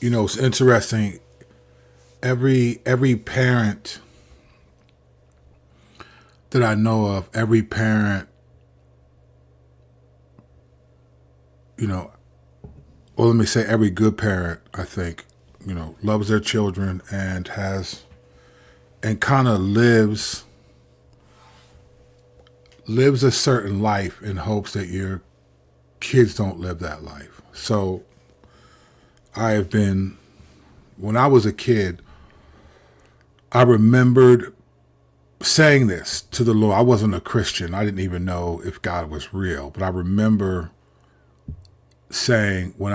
It's interesting. Every parent that I know of, every parent, you know, or let me say every good parent, I think, loves their children and and kind of lives a certain life in hopes that your kids don't live that life. So I have been, when I was a kid, I remembered saying this to the Lord. I wasn't a Christian. I didn't even know if God was real, but I remember saying, when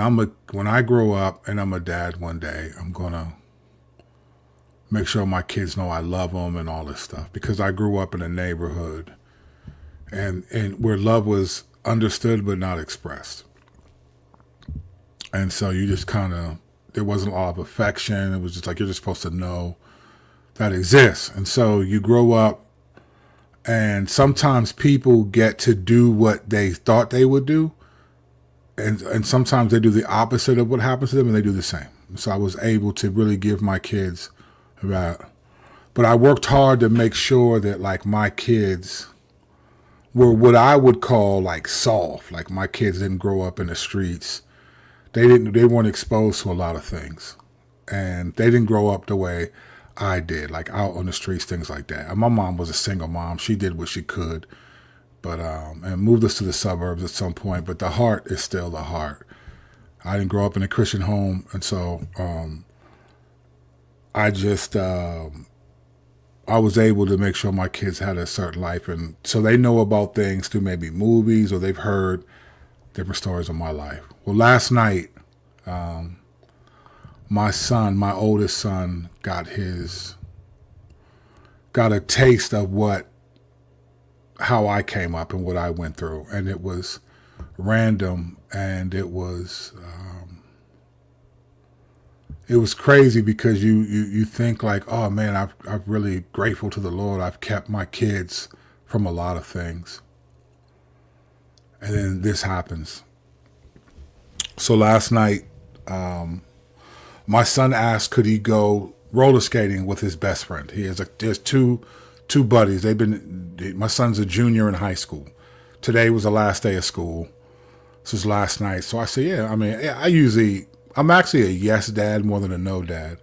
I grow up and I'm a dad one day, I'm gonna make sure my kids know I love them and all this stuff, because I grew up in a neighborhood and where love was understood but not expressed. And so you just kind of, there wasn't a lot of affection. It was just like, you're just supposed to know that exists. And so you grow up, and sometimes people get to do what they thought they would do. And sometimes they do the opposite of what happens to them, and they do the same. So I was able to really give my kids that. But I worked hard to make sure that like my kids were what I would call like soft. Like my kids didn't grow up in the streets. They weren't exposed to a lot of things. And they didn't grow up the way I did, like out on the streets, things like that. And my mom was a single mom. She did what she could, but and moved us to the suburbs at some point. But the heart is still the heart. I didn't grow up in a Christian home, and so I just I was able to make sure my kids had a certain life, and so they know about things through maybe movies, or they've heard different stories of my life. Well, last night, my oldest son, got a taste of how I came up and what I went through, and it was random, and it was crazy, because you think like, oh man, I'm really grateful to the Lord. I've kept my kids from a lot of things, and then this happens. So last night, my son asked, could he go roller skating with his best friend. There's two buddies. My son's a junior in high school. Today was the last day of school. This was last night. So I said, yeah. I mean, I'm actually a yes dad more than a no dad.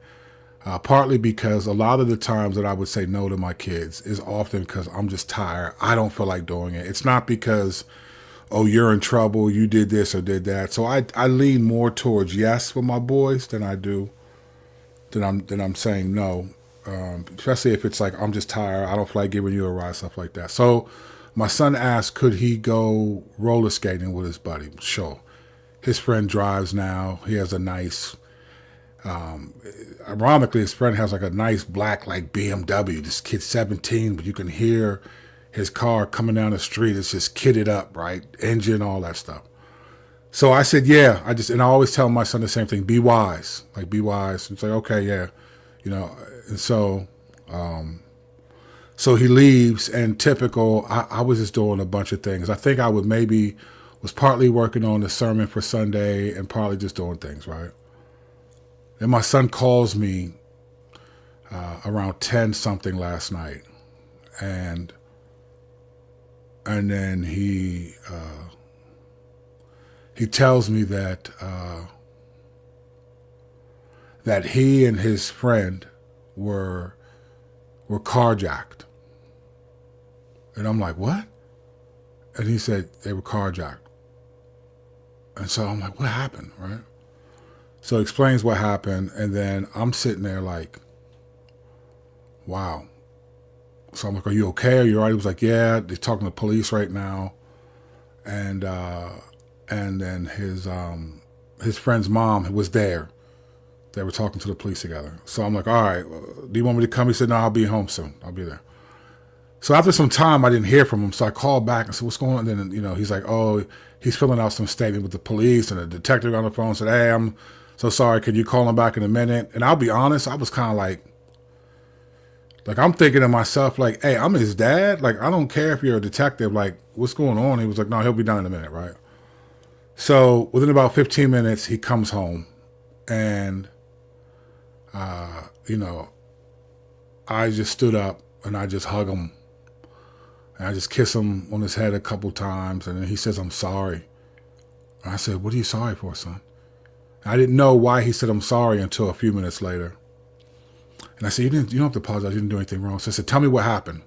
Partly because a lot of the times that I would say no to my kids is often because I'm just tired. I don't feel like doing it. It's not because, oh, you're in trouble, you did this or did that. So I lean more towards yes for my boys than I do than I'm saying no. Especially if it's like, I'm just tired, I don't feel like giving you a ride, stuff like that. So my son asked, could he go roller skating with his buddy? Sure. His friend drives now. He has a nice, ironically, his friend has like a nice black like BMW. This kid's 17, but you can hear his car coming down the street. It's just kitted up, right? Engine, all that stuff. So I said, yeah. And I always tell my son the same thing: be wise, like be wise. It's like, okay, yeah, And so, so he leaves, and typical. I was just doing a bunch of things. I think I was partly working on the sermon for Sunday and partly just doing things, right? And my son calls me around 10 something last night, and then he tells me that he and his friend were carjacked. And I'm like, what? And he said they were carjacked. And so I'm like, what happened, right? So he explains what happened, and then I'm sitting there like, wow. So I'm like, are you okay? Are you all right? He was like, yeah, they're talking to the police right now. And then his friend's mom was there. They were talking to the police together. So I'm like, all right, do you want me to come? He said, no, I'll be home soon. I'll be there. So after some time, I didn't hear from him. So I called back and said, what's going on? And then, he's like, oh, he's filling out some statement with the police, and the detective got on the phone and said, hey, I'm so sorry. Could you call him back in a minute? And I'll be honest, I was kind of like I'm thinking to myself, like, hey, I'm his dad. Like, I don't care if you're a detective. Like, what's going on? He was like, no, he'll be done in a minute, right? So within about 15 minutes, he comes home, and You know, I just stood up and I just hug him. And I just kiss him on his head a couple times. And then he says, I'm sorry. And I said, what are you sorry for, son? And I didn't know why he said I'm sorry until a few minutes later. And I said, you don't have to apologize. You didn't do anything wrong. So I said, tell me what happened.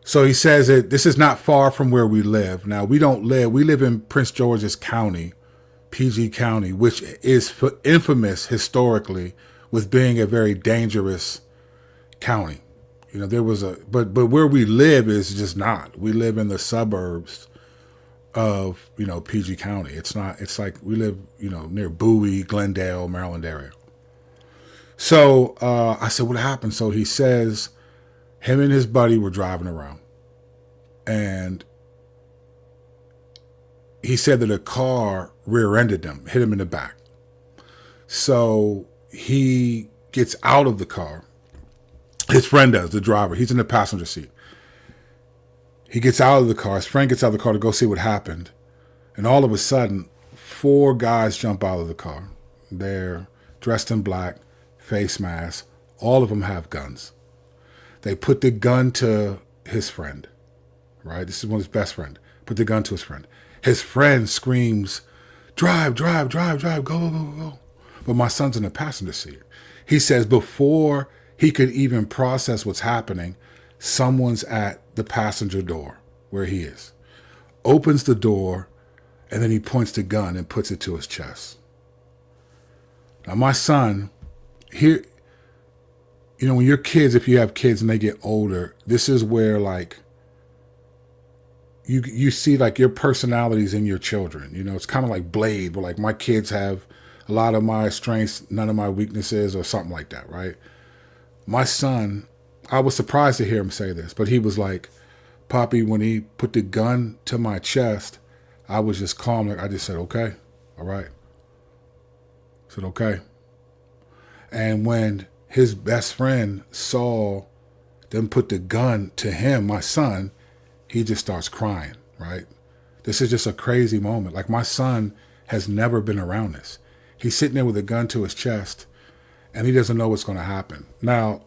So he says that this is not far from where we live. Now, we live in Prince George's County, PG County, which is infamous historically with being a very dangerous county. You know, but where we live is just not. We live in the suburbs of, PG County. It's like we live, near Bowie, Glendale, Maryland area. So I said, what happened? So he says him and his buddy were driving around. And he said that a car rear-ended them, hit him in the back. So he gets out of the car. His friend does, the driver. He's in the passenger seat. He gets out of the car. His friend gets out of the car to go see what happened. And all of a sudden, 4 guys jump out of the car. They're dressed in black, face masks. All of them have guns. They put the gun to his friend, right? This is one of his best friend. Put the gun to his friend. His friend screams, drive, drive, drive, drive, go, go, go, go. But my son's in the passenger seat. He says before he could even process what's happening, someone's at the passenger door where he is. Opens the door, and then he points the gun and puts it to his chest. Now my son, here, when you're kids, if you have kids and they get older, this is where like you see like your personalities in your children. It's kind of like Blade, where like my kids have a lot of my strengths, none of my weaknesses, or something like that, right? My son, I was surprised to hear him say this, but he was like, Poppy, when he put the gun to my chest, I was just calm. Like I just said, okay, all right. I said, okay. And when his best friend saw them put the gun to him, my son, he just starts crying, right? This is just a crazy moment. Like my son has never been around this. He's sitting there with a gun to his chest, and he doesn't know what's going to happen. Now,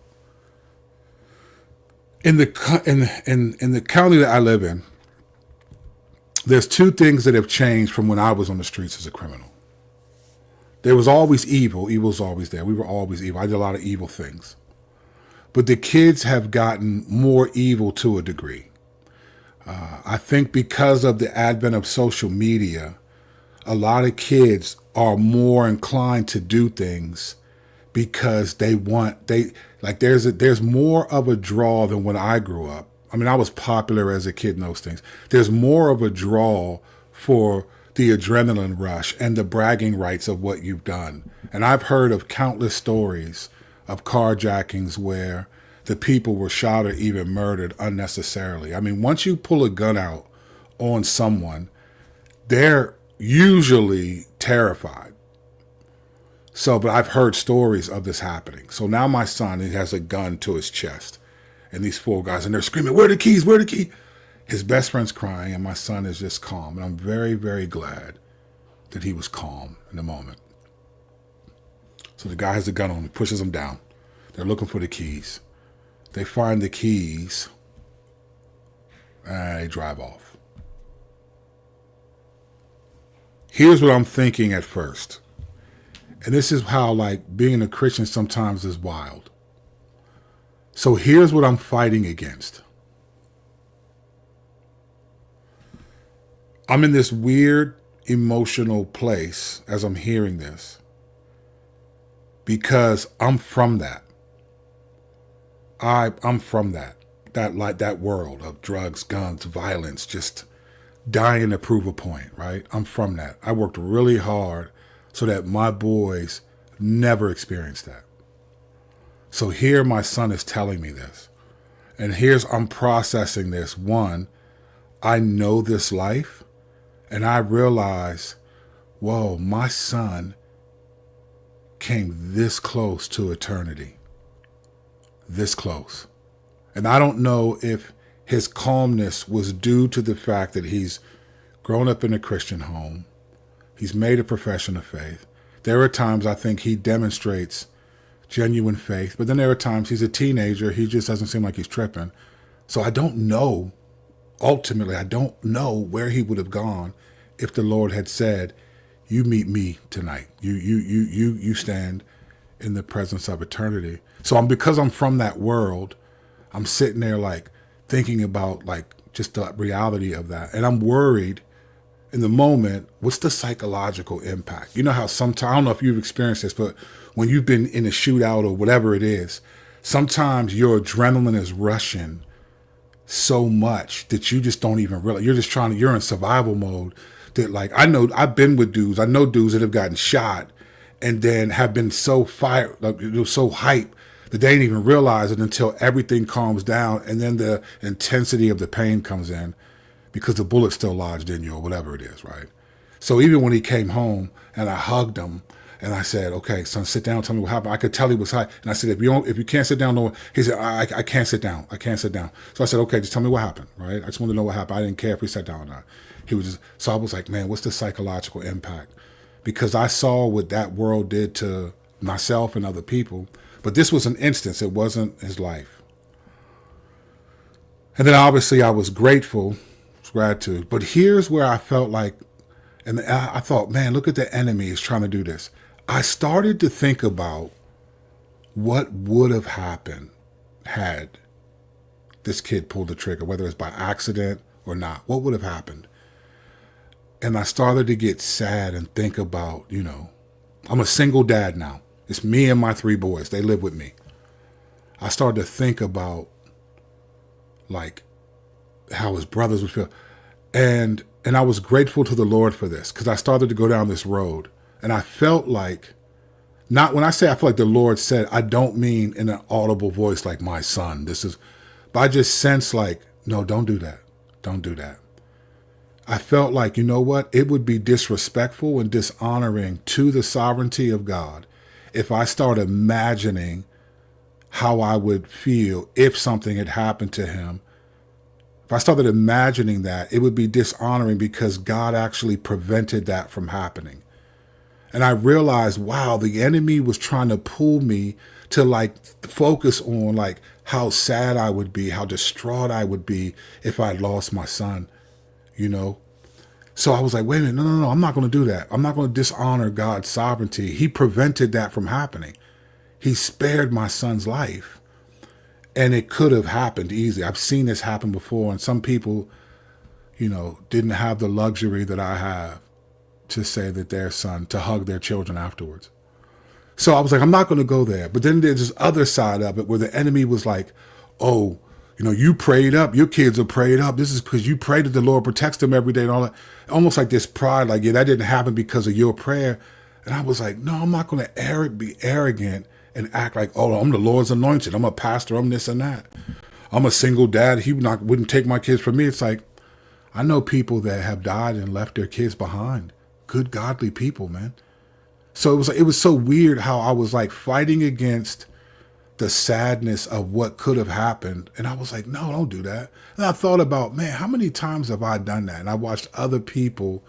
in the county that I live in, there's 2 things that have changed from when I was on the streets as a criminal. There was always evil. Evil was always there. We were always evil. I did a lot of evil things. But the kids have gotten more evil to a degree. I think because of the advent of social media, a lot of kids are more inclined to do things because there's more of a draw than when I grew up. I mean, I was popular as a kid in those things. There's more of a draw for the adrenaline rush and the bragging rights of what you've done. And I've heard of countless stories of carjackings where the people were shot or even murdered unnecessarily. I mean, once you pull a gun out on someone, they're usually terrified. So, but I've heard stories of this happening. So now my son, he has a gun to his chest, and these 4 guys, and they're screaming, where are the keys? Where are the keys? His best friend's crying, and my son is just calm. And I'm very, very glad that he was calm in the moment. So the guy has the gun on him, pushes him down. They're looking for the keys. They find the keys, and they drive off. Here's what I'm thinking at first. And this is how, like, being a Christian sometimes is wild. So here's what I'm fighting against. I'm in this weird emotional place as I'm hearing this because I'm from that. I'm from that world of drugs, guns, violence, just dying to prove a point, right? I'm from that. I worked really hard so that my boys never experienced that. So here my son is telling me this. And I'm processing this. One, I know this life, and I realize, whoa, my son came this close to eternity. This close. And I don't know if his calmness was due to the fact that he's grown up in a Christian home. He's made a profession of faith. There are times I think he demonstrates genuine faith, but then there are times he's a teenager. He just doesn't seem like he's tripping. So I don't know. Ultimately, I don't know where he would have gone if the Lord had said, "You meet me tonight. You stand in the presence of eternity." So because I'm from that world, I'm sitting there like thinking about like just the reality of that, and I'm worried in the moment. What's the psychological impact? You know how sometimes, I don't know if you've experienced this, but when you've been in a shootout or whatever it is, sometimes your adrenaline is rushing so much that you just don't even realize. You're in survival mode. That like, I know I've been with dudes. I know dudes that have gotten shot and then have been so fired, like, so hyped that they didn't even realize it until everything calms down, and then the intensity of the pain comes in because the bullet's still lodged in you or whatever it is, right? So even when he came home and I hugged him and I said, "Okay, son, sit down, tell me what happened." I could tell he was high. And I said, if you can't sit down, no. He said, I can't sit down. I can't sit down. So I said, "Okay, just tell me what happened," right? I just wanted to know what happened. I didn't care if he sat down or not. So I was like, man, what's the psychological impact? Because I saw what that world did to myself and other people. But this was an instance. It wasn't his life. And then obviously I was grateful, gratitude. But here's where I felt like, and I thought, man, look at the enemy is trying to do this. I started to think about what would have happened had this kid pulled the trigger, whether it's by accident or not. What would have happened? And I started to get sad and think about, I'm a single dad now. It's me and my 3 boys. They live with me. I started to think about like how his brothers would feel. And I was grateful to the Lord for this, because I started to go down this road. And I felt like, not when I say I feel like the Lord said, I don't mean in an audible voice like my son. But I just sense like, no, don't do that. Don't do that. I felt like, you know what? It would be disrespectful and dishonoring to the sovereignty of God if I start imagining how I would feel if something had happened to him. If I started imagining that, it would be dishonoring, because God actually prevented that from happening. And I realized, wow, the enemy was trying to pull me to like focus on like how sad I would be, how distraught I would be if I lost my son, So I was like, wait a minute, no, I'm not going to do that. I'm not going to dishonor God's sovereignty. He prevented that from happening. He spared my son's life. And it could have happened easily. I've seen this happen before, and some people, didn't have the luxury that I have to say that their son, to hug their children afterwards. So I was like, I'm not going to go there. But then there's this other side of it where the enemy was like, oh, you prayed up. Your kids are prayed up. This is because you prayed that the Lord protects them every day and all that. Almost like this pride, like, yeah, that didn't happen because of your prayer. And I was like, no, I'm not going to be arrogant and act like, oh, I'm the Lord's anointed. I'm a pastor. I'm this and that. I'm a single dad. He wouldn't take my kids from me. It's like, I know people that have died and left their kids behind. Good, godly people, man. So it was so weird how I was like fighting against the sadness of what could have happened. And I was like, no, don't do that. And I thought about, man, how many times have I done that? And I watched other people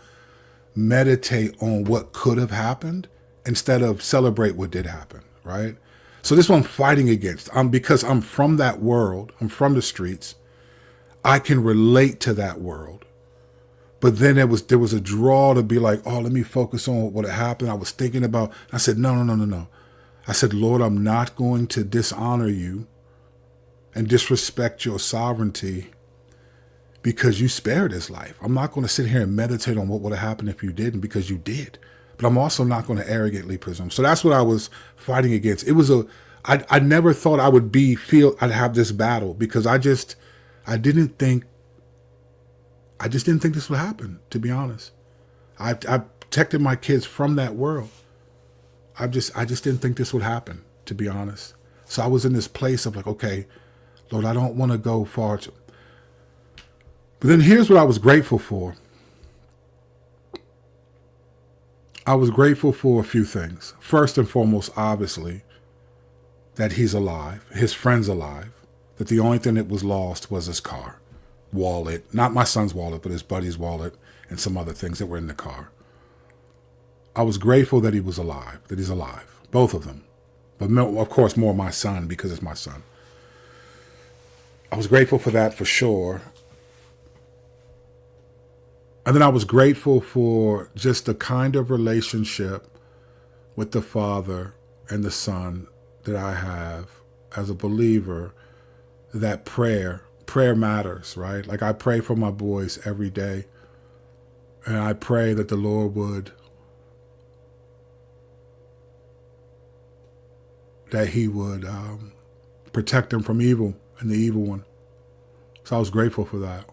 meditate on what could have happened instead of celebrate what did happen, right? So this is what I'm fighting against. Because I'm from that world. I'm from the streets. I can relate to that world. But then there was a draw to be like, oh, let me focus on what had happened. I was thinking about, I said, no. I said, Lord, I'm not going to dishonor you and disrespect your sovereignty because you spared his life. I'm not going to sit here and meditate on what would have happened if you didn't, because you did. But I'm also not going to arrogantly presume. So that's what I was fighting against. I never thought I would I'd have this battle, because I just didn't think this would happen, to be honest. I protected my kids from that world. I just didn't think this would happen, to be honest. So I was in this place of like, okay, Lord, I don't want to go far. But then here's what I was grateful for. I was grateful for a few things. First and foremost, obviously, that he's alive, his friend's alive, that the only thing that was lost was his car, wallet, not my son's wallet, but his buddy's wallet and some other things that were in the car. I was grateful that he was alive, that he's alive, both of them. But of course, more my son, because it's my son. I was grateful for that for sure. And then I was grateful for just the kind of relationship with the Father and the Son that I have as a believer, that prayer matters, right? Like I pray for my boys every day. And I pray that the Lord would, that he would protect them from evil and the evil one. So I was grateful for that.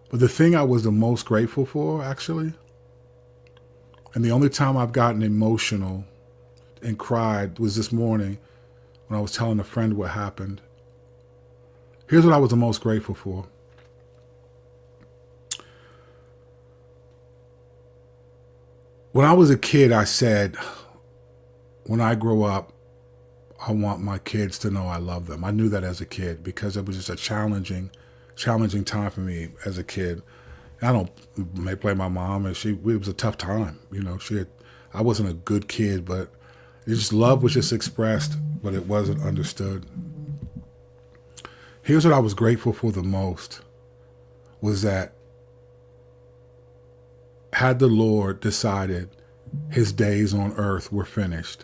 But the thing I was the most grateful for, actually, and the only time I've gotten emotional and cried was this morning when I was telling a friend what happened. Here's what I was the most grateful for. When I was a kid, I said, when I grow up, I want my kids to know I love them. I knew that as a kid because it was just a challenging time for me as a kid. And I may blame my mom, and it was a tough time. I wasn't a good kid, but love was just expressed, but it wasn't understood. Here's what I was grateful for the most, was that had the Lord decided his days on earth were finished,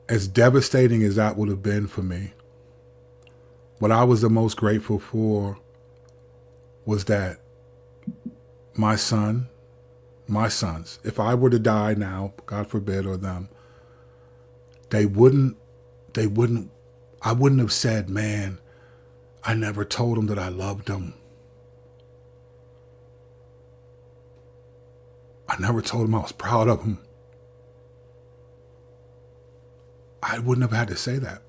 as devastating as that would have been for me, what I was the most grateful for was that my sons, if I were to die now, God forbid, or them, I wouldn't have said, man, I never told them that I loved them. I never told them I was proud of them. I wouldn't have had to say that.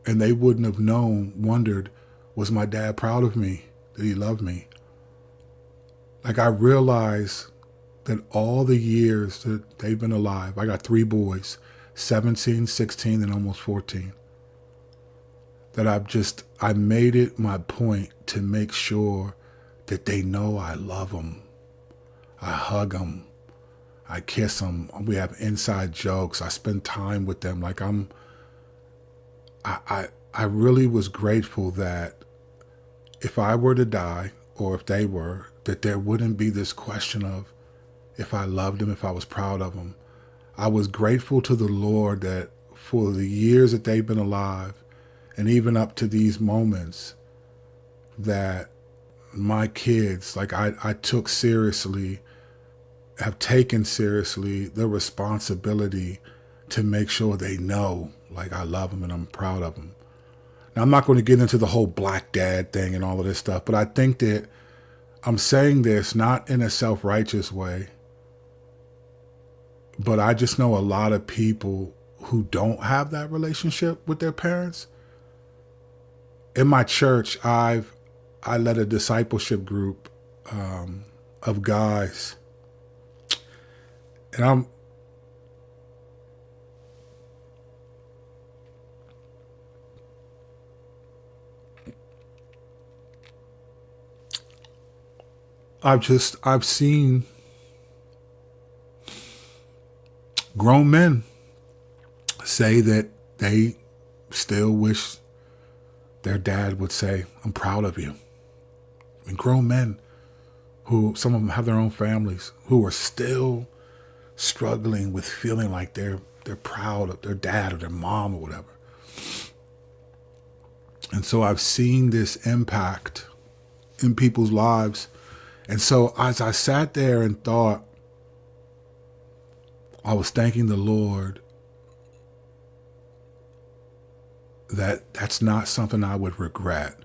And they wouldn't have wondered, was my dad proud of me? Did he love me? Like, I realized that all the years that they've been alive, I got 3 boys, 17, 16, and almost 14, that I made it my point to make sure that they know I love them. I hug them. I kiss them. We have inside jokes. I spend time with them. Like I really was grateful that if I were to die, or if they were, that there wouldn't be this question of if I loved them, if I was proud of them. I was grateful to the Lord that for the years that they've been alive, and even up to these moments, that my kids, like I took seriously, have taken seriously the responsibility to make sure they know, like, I love them and I'm proud of them. Now, I'm not going to get into the whole black dad thing and all of this stuff, but I think that I'm saying this not in a self-righteous way, but I just know a lot of people who don't have that relationship with their parents. In my church, I led a discipleship group of guys, and I've seen grown men say that they still wish their dad would say, I'm proud of you. I mean, grown men who, some of them have their own families, who are still struggling with feeling like they're proud of their dad or their mom or whatever. And so I've seen this impact in people's lives. And so as I sat there and thought, I was thanking the Lord that that's not something I would regret.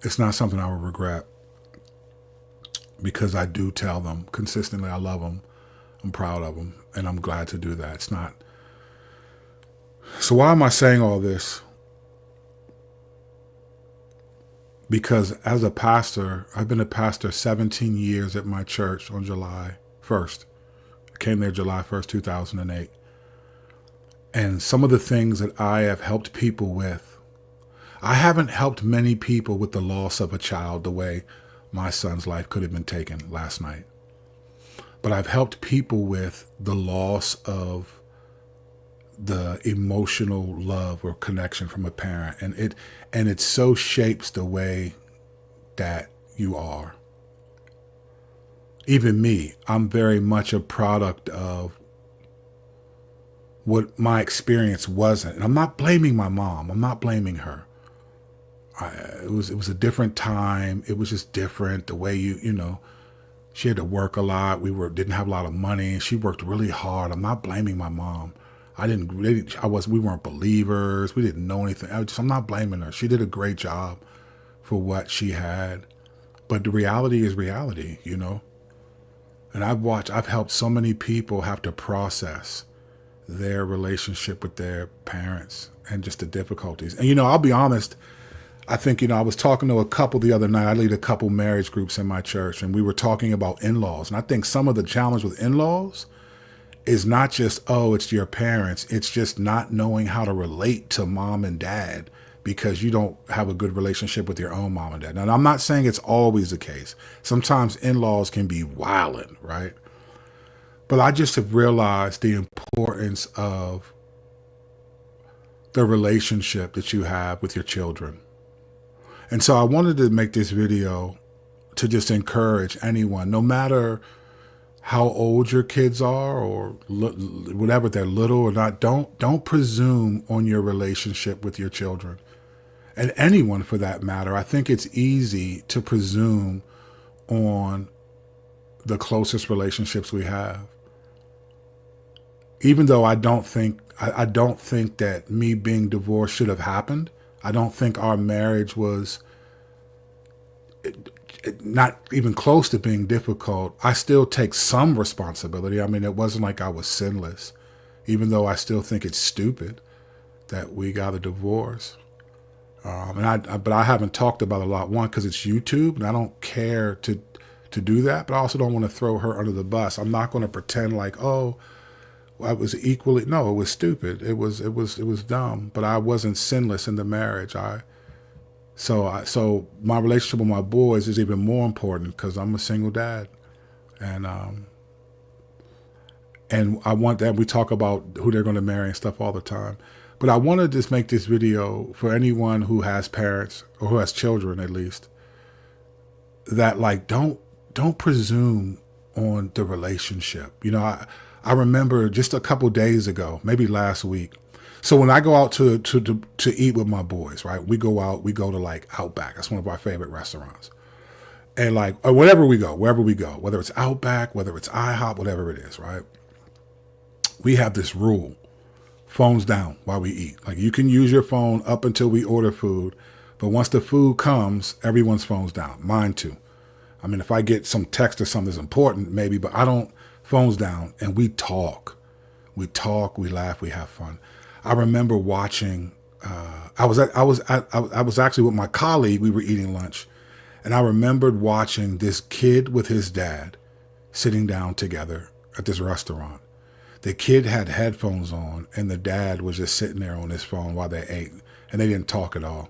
It's not something I would regret, because I do tell them consistently I love them, I'm proud of them, and I'm glad to do that. It's not. So why am I saying all this? Because as a pastor, I've been a pastor 17 years at my church on July 1st. I came there July 1st, 2008. And some of the things that I have helped people with, I haven't helped many people with the loss of a child the way my son's life could have been taken last night. But I've helped people with the loss of the emotional love or connection from a parent. And it so shapes the way that you are. Even me, I'm very much a product of what my experience wasn't. And I'm not blaming my mom. I'm not blaming her. It was a different time. It was just different. The way she had to work a lot. Didn't have a lot of money. She worked really hard. I'm not blaming my mom. We weren't believers. We didn't know anything. I'm not blaming her. She did a great job for what she had. But the reality is reality, And I've helped so many people have to process their relationship with their parents and just the difficulties. And, I'll be honest, I think, I was talking to a couple the other night. I lead a couple marriage groups in my church, and we were talking about in-laws. And I think some of the challenge with in-laws is not just, it's your parents. It's just not knowing how to relate to mom and dad because you don't have a good relationship with your own mom and dad. Now, I'm not saying it's always the case. Sometimes in-laws can be wildin', right? But I just have realized the importance of the relationship that you have with your children. And so I wanted to make this video to just encourage anyone, no matter how old your kids are or whatever, they're little or not, don't presume on your relationship with your children. And anyone for that matter. I think it's easy to presume on the closest relationships we have. Even though I don't think that me being divorced should have happened. I don't think our marriage was not even close to being difficult. I still take some responsibility. I mean, it wasn't like I was sinless, even though I still think it's stupid that we got a divorce. But I haven't talked about it a lot. One, because it's YouTube, and I don't care to do that. But I also don't want to throw her under the bus. I'm not going to pretend like, I was equally. No, it was stupid. It was dumb. But I wasn't sinless in the marriage. So my relationship with my boys is even more important because I'm a single dad, and I want that. We talk about who they're going to marry and stuff all the time. But I want to just make this video for anyone who has parents or who has children, at least, that don't presume on the relationship. I remember just a couple days ago, maybe last week. So when I go out to eat with my boys, right? We go to like Outback. That's one of our favorite restaurants. And or wherever we go, whether it's Outback, whether it's IHOP, whatever it is, right? We have this rule. Phones down while we eat. Like, you can use your phone up until we order food, but once the food comes, everyone's phone's down. Mine too. I mean, if I get some text or something that's important, maybe, but I don't. Phones down, and we talk. We talk, we laugh, we have fun. I remember watching. I was actually with my colleague. We were eating lunch, and I remembered watching this kid with his dad sitting down together at this restaurant. The kid had headphones on, and the dad was just sitting there on his phone while they ate, and they didn't talk at all.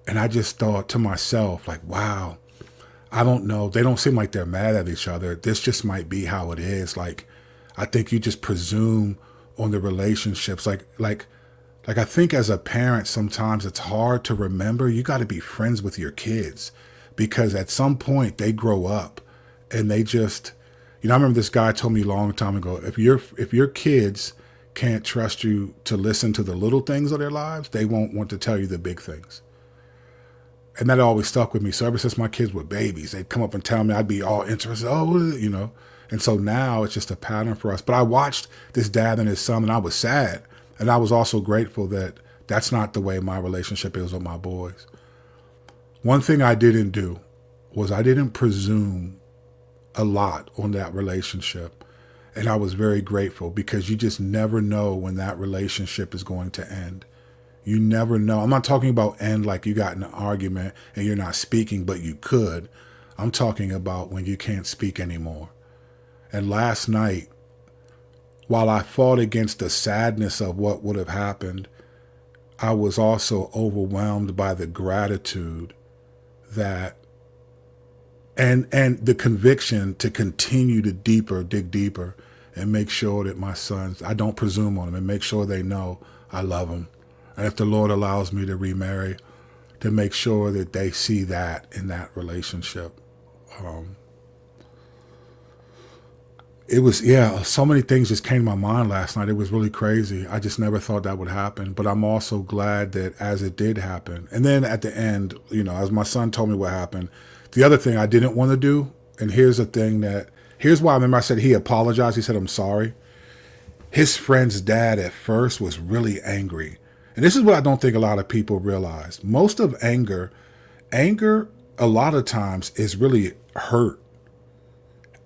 And I just thought to myself, like, wow, I don't know. They don't seem like they're mad at each other. This just might be how it is. Like, I think you just presume on the relationships. Like I think as a parent, sometimes it's hard to remember. You got to be friends with your kids because at some point they grow up and they just, I remember this guy told me a long time ago, if your kids can't trust you to listen to the little things of their lives, they won't want to tell you the big things. And that always stuck with me. So ever since my kids were babies, they'd come up and tell me, I'd be all interested. And so now it's just a pattern for us. But I watched this dad and his son, and I was sad. And I was also grateful that that's not the way my relationship is with my boys. One thing I didn't do was I didn't presume a lot on that relationship. And I was very grateful because you just never know when that relationship is going to end. You never know. I'm not talking about end like you got in an argument and you're not speaking, but you could. I'm talking about when you can't speak anymore. And last night, while I fought against the sadness of what would have happened, I was also overwhelmed by the gratitude that and the conviction to continue to dig deeper and make sure that my sons, I don't presume on them, and make sure they know I love them. And if the Lord allows me to remarry, to make sure that they see that in that relationship. It was, so many things just came to my mind last night. It was really crazy. I just never thought that would happen. But I'm also glad that as it did happen. And then at the end, as my son told me what happened, the other thing I didn't want to do, and here's why I remember I said he apologized. He said, I'm sorry. His friend's dad at first was really angry. And this is what I don't think a lot of people realize. Most of anger a lot of times is really hurt.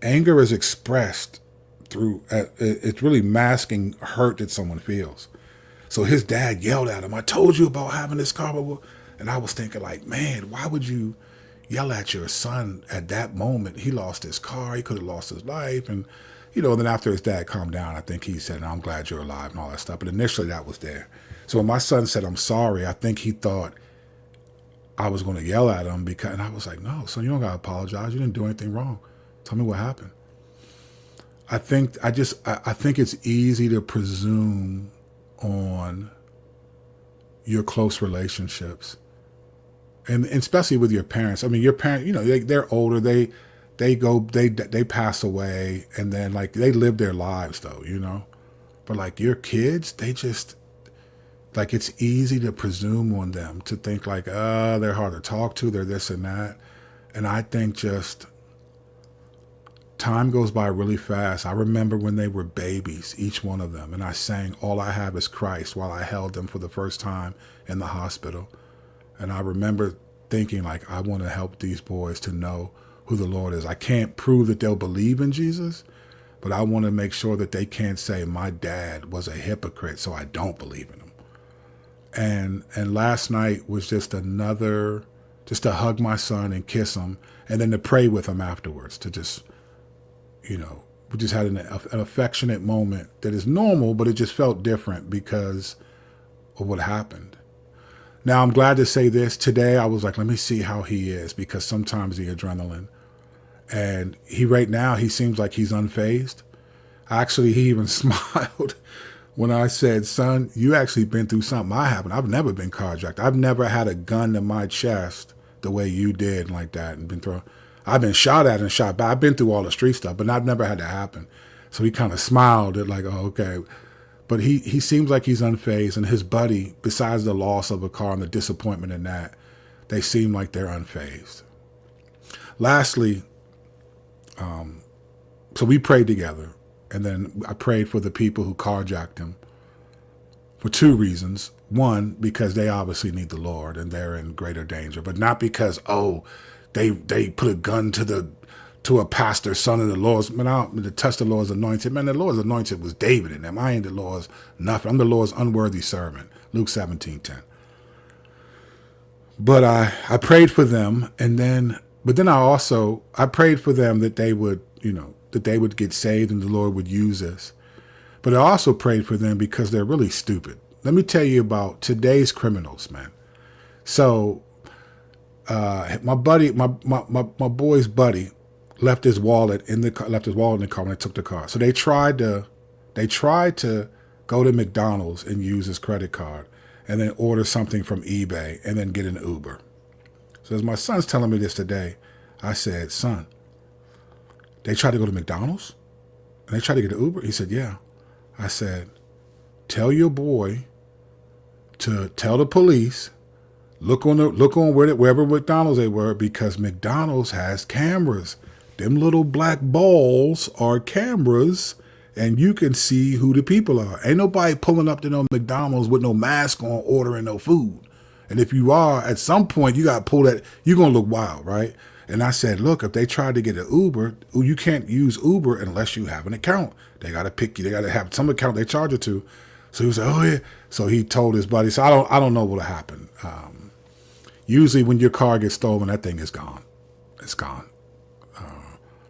Anger is expressed through, it's really masking hurt that someone feels. So his dad yelled at him, I told you about having this car. And I was thinking like, man, why would you yell at your son at that moment? He lost his car. He could have lost his life. And, then after his dad calmed down, I think he said, I'm glad you're alive and all that stuff. But initially that was there. So when my son said, I'm sorry, I think he thought I was going to yell at him and I was like, no, son, you don't got to apologize. You didn't do anything wrong. Tell me what happened. I think it's easy to presume on your close relationships, and especially with your parents. I mean, your parents, they're older. They pass away, and then like they live their lives though, But like your kids, they just like it's easy to presume on them to think like, they're hard to talk to, they're this and that, and I think just. Time goes by really fast. I remember when they were babies, each one of them, and I sang All I Have Is Christ while I held them for the first time in the hospital. And I remember thinking like, I want to help these boys to know who the Lord is. I can't prove that they'll believe in Jesus, but I want to make sure that they can't say my dad was a hypocrite, so I don't believe in him. And last night was just to hug my son and kiss him, and then to pray with him afterwards, to just, we just had an affectionate moment that is normal, but it just felt different because of what happened. Now, I'm glad to say this. Today, I was like, let me see how he is, because sometimes the adrenaline. And right now, he seems like he's unfazed. Actually, he even smiled when I said, son, you actually been through something I haven't. I've never been carjacked. I've never had a gun to my chest the way you did like that and been thrown. I've been shot at and shot back. I've been through all the street stuff, but I've never had that happen. So he kind of smiled at like, oh, okay. But he seems like he's unfazed, and his buddy, besides the loss of a car and the disappointment in that, they seem like they're unfazed. Lastly, so we prayed together, and then I prayed for the people who carjacked him for two reasons. One, because they obviously need the Lord and they're in greater danger, but not because, they put a gun to a pastor's son of the Lord's, to touch the Lord's anointed. Man, the Lord's anointed was David in them. I ain't the Lord's nothing. I'm the Lord's unworthy servant. Luke 17:10. But I prayed for them, but then I prayed for them that they would, that they would get saved and the Lord would use us. But I also prayed for them because they're really stupid. Let me tell you about today's criminals, man. So, my boy's buddy left his wallet in the car when they took the car. So they tried to go to McDonald's and use his credit card and then order something from eBay and then get an Uber. So as my son's telling me this today, I said, son, they tried to go to McDonald's and they tried to get an Uber? He said, yeah. I said, tell your boy to tell the police, look on wherever McDonald's they were, because McDonald's has cameras. Them little black balls are cameras, and you can see who the people are. Ain't nobody pulling up to no McDonald's with no mask on, ordering no food. And if you are, at some point, you got to pull that. You're going to look wild, right? And I said, look, if they tried to get an Uber, you can't use Uber unless you have an account. They got to pick you. They got to have some account they charge it to. So he was like, oh, yeah. So he told his buddy, so I don't know what'll happen. Usually when your car gets stolen, that thing is gone. It's gone.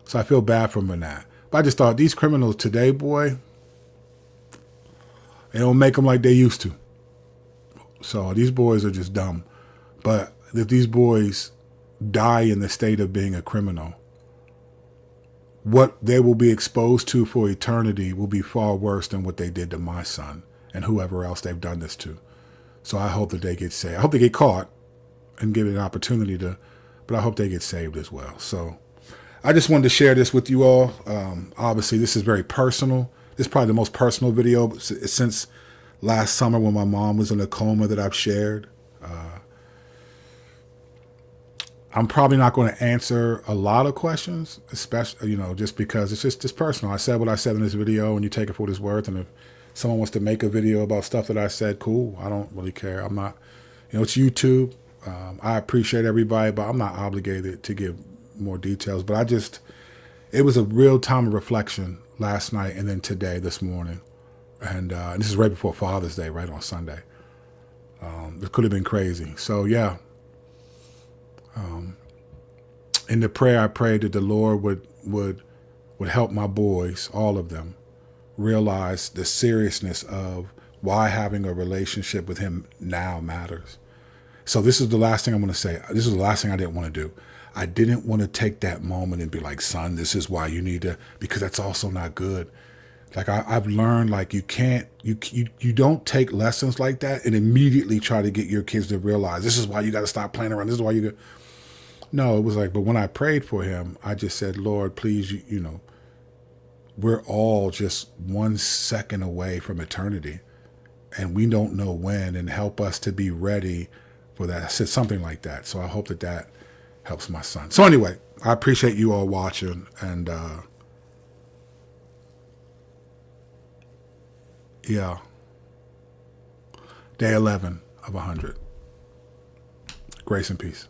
So I feel bad for him in that. But I just thought these criminals today, boy, they don't make them like they used to. So these boys are just dumb. But if these boys die in the state of being a criminal, what they will be exposed to for eternity will be far worse than what they did to my son and whoever else they've done this to. So I hope that they get saved. I hope they get caught and give it an opportunity to, but I hope they get saved as well. So I just wanted to share this with you all. Obviously, this is very personal. This is probably the most personal video since last summer when my mom was in a coma that I've shared. I'm probably not going to answer a lot of questions, especially, just because it's just personal. I said what I said in this video, and you take it for what it's worth. And if someone wants to make a video about stuff that I said, cool. I don't really care. I'm not, it's YouTube. I appreciate everybody, but I'm not obligated to give more details. But it was a real time of reflection last night and then today, this morning. And this is right before Father's Day, right on Sunday. It could have been crazy. So, yeah. In the prayer, I prayed that the Lord would help my boys, all of them, realize the seriousness of why having a relationship with him now matters. So this is the last thing I'm going to say. This is the last thing I didn't want to do. I didn't want to take that moment and be like, son, this is why you need to, because that's also not good. Like I've learned, like you don't take lessons like that and immediately try to get your kids to realize this is why you got to stop playing around. This is why you go. No, it was like, but when I prayed for him, I just said, Lord, please, we're all just 1 second away from eternity and we don't know when, and help us to be ready for that. I said something like that. So I hope that helps my son. So anyway, I appreciate you all watching, and yeah, day 11 of 100. Grace and peace.